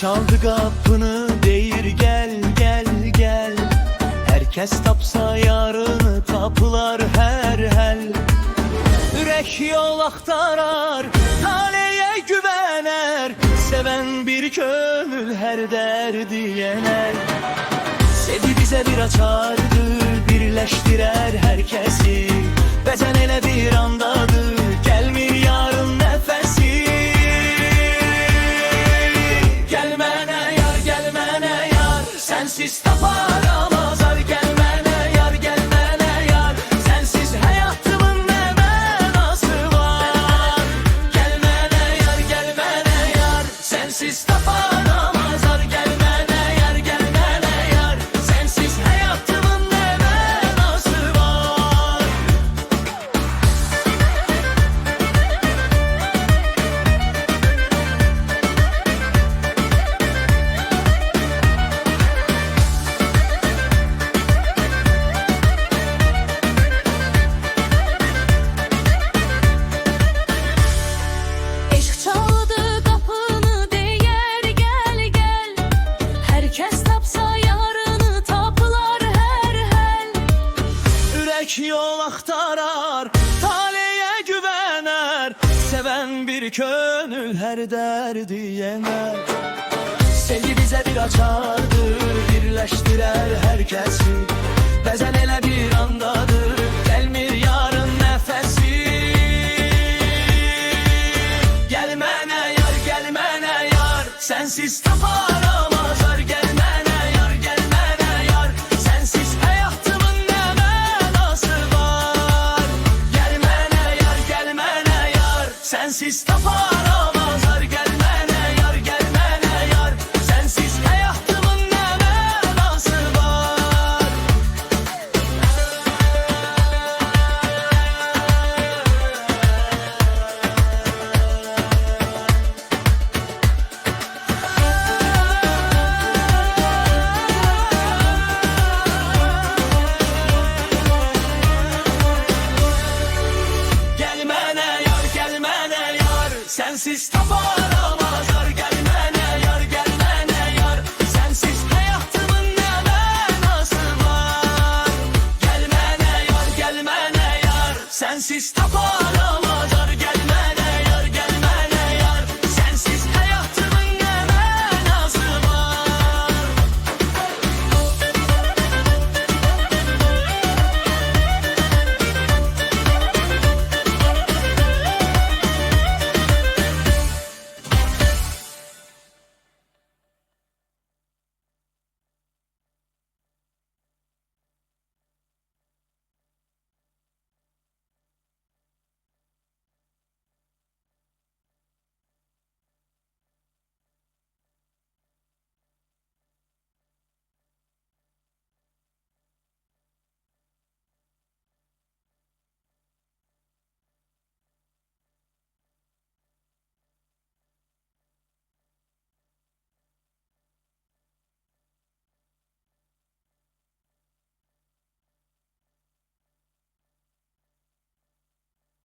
çaldı kapını, deyir gel gel gel. Herkes tapsa yarını, tapılar her hel. Ürek yol aktarar, taleye güvener. Seven bir gönül her derdi yener. Sevgi bize bir açardır, birleştirer herkesi. Bezen ele bir andadır, gelmir yarın nefesi. Gelmene yar, gelmene yar, sensiz taparamazlar. Gelmene yar, gelmene yar, sensiz hayatımın ne manası var. Gelmene yar, gelmene yar, sensiz taparamazlar. Gelmene yar, gelmene yar, sensiz hayatımın ne manası var. Eşk çaldı kapını, değer gel gel. Herkes tapsa yarını, tapılar her hel. Ürek yol aktarar, taleye güvener. Seven bir gönül her derdi yener. Sevgi bize bir açardır, birleştirer herkesi. Bezen ele bir andadır, gelmir yarın nefesi. Gelmene yar, gelmene yar, sensiz taparamazlar. Gelmene yar, gelmene yar, sensiz hayatımın ne manası var. Gelmene yar, gelmene yar, sensiz taparamazlar. Gelmene yar, gelmene yar, sensiz hayatımın ne manası var. Gelmene yar, gelmene yar, sensiz taparamazlar.